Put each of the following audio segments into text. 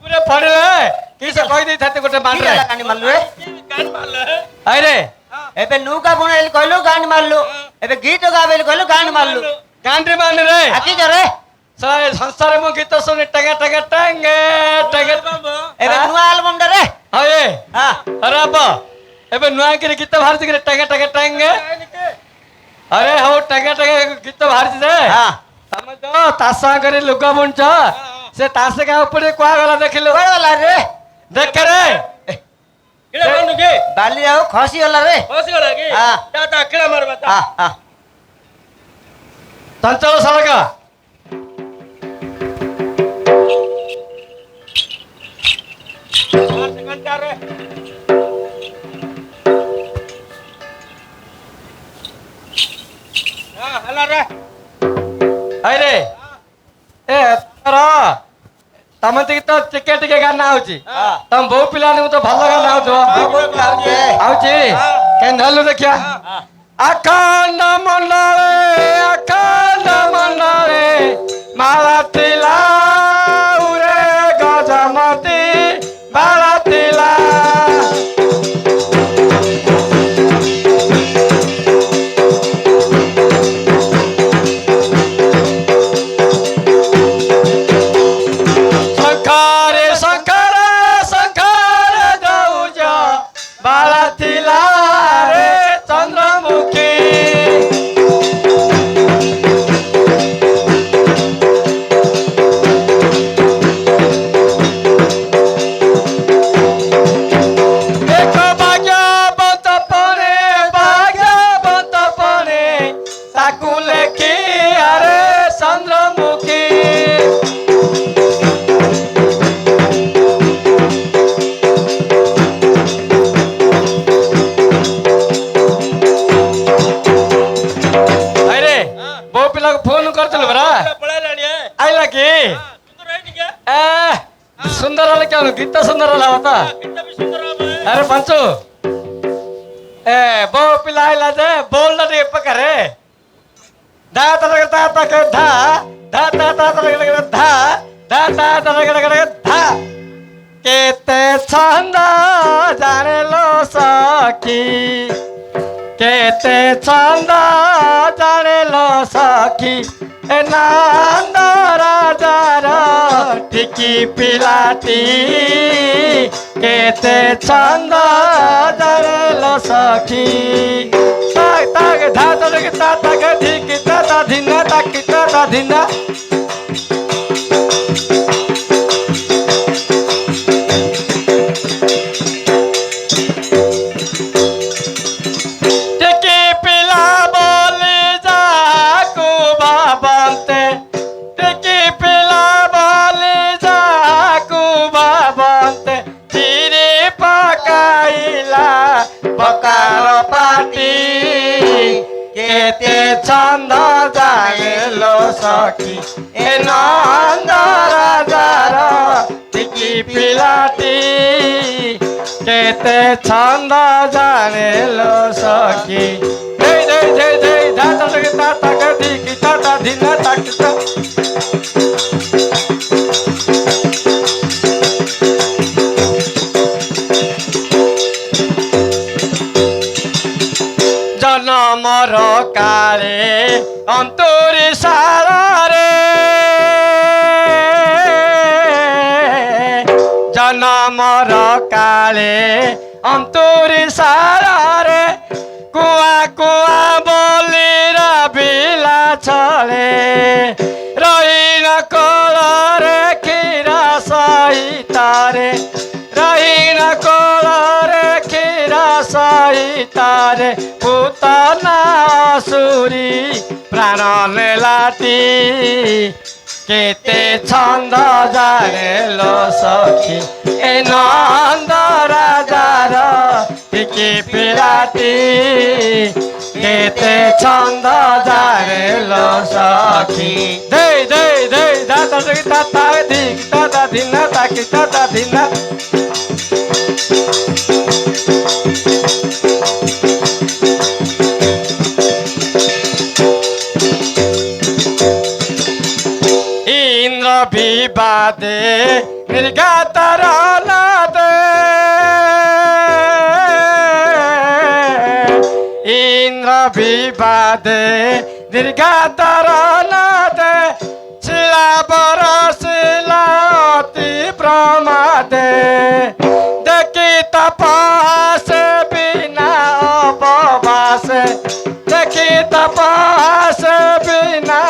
पूरे पड़ले किसे कहि दै थाते गोटे मार रे गांडी मारलु रे गान मारले अरे एबे नौका बुणाइल कहलु गांडी मारलु एबे गीत गावेल कहलु गांडी मारलु गांडी मान रे आकी करे सारे संसार में गीत सुने टंगे टंगे टंगे टंगे एबे नुआ एल्बम रे हां हां अरे अब्बा एबे नुआ के गीत भारती के टंगे टंगे टंगे अरे हो टंगे टंगे गीत भारती दे हां तमे तो तासा करे लुगा बुनछ से तासे का ऊपर कोआ गला देखिलो कोई वाला रे देख रे केड़ा बनू के बाली आओ खसी वाला रे होसी गला के हां ता केड़ा मार बता हां हां तंचल सड़का घंटा रे हां हला रे अरे ए तरा तमे तो टिके टिके गाना आउची तम बहु पिला ने तो भलो गाना आउची केन धलु देखिया अखंड मंडले माला तिला उरे गजमती माला तिला सुंदर वाला क्या कितना सुंदर वाला होता अरे पंचो ए बो पिलाइला दे बोल दे पकड़े धा तक धा तक धा धा धा धा तक धा धा धा तक धा केते छंद जाने लो सखी केते छंद जाने लो सखी ए नंद राजार टिकी पिलाटी केते छंद जाने लो सखी ताक ताक धा तक ता तक धिक ता धिना तक ता धिना बकार पाटी केते छंद जागेलो सखी ए नंद राजार टिकी पिलाटी केते छंद जागेलो सखी दे दे दे दे धा तक ता तक धिक ता धिना तक जनमर काले अंतरी सारे जनमर काले अंतरी सारे कुआ कुआ बोली रबिला छले रहीन कलरे खीरा सहितारे रहीन कलरे खीरा सहितारे पुतना असुरी प्राण नेलाटी केते छंद जानेलो सखी ए नंद राजार टिकी पिलाटी केते छंद जानेलो सखी दे दे दे दाता ता धिक ता धिना ताक ता धिना इंद्र विवादे निर्गा তারনাতে ইন্দ্র বিবাদে দীর্ঘা তারনাতে শিলা বরশিলা অতি প্রমাদে দেখি তপসে বিনা উপবাসে দেখি তপসে বিনা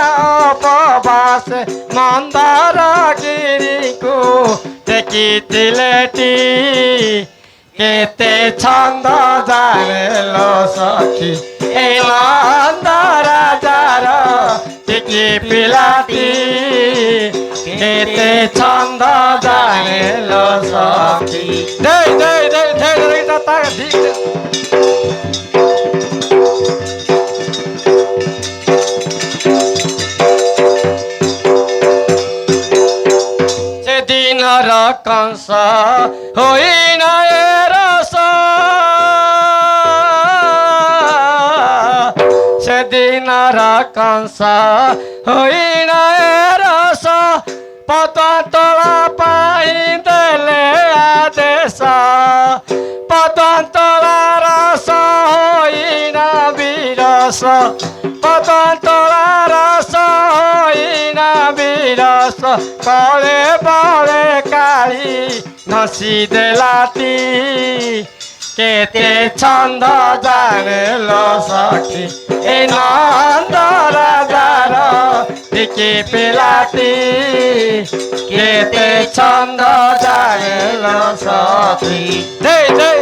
উপবাসে মন্দার গিরিকু দেখিছিলেটি কেতে ছন্দ জানেল সখী এই মন্দার যার টিকি পিলাতি কেতে ছন্দ জানেল সখী দেই দেই দেই দেই দেই তা ঠিক সেদিনর কংস হই না রস সেদিনর কংস হই না রস পতলা পাই দেলে আদেশ পতলা রস হই না বিরস পতলা রস হই না বিরস বলে বলে কালী নসি দেলাতি কেতে ছন্দ জানেল সখী এই নন্দ রাজার দিকে পেলাতি কেতে ছন্দ জানেল সখী দেই দেই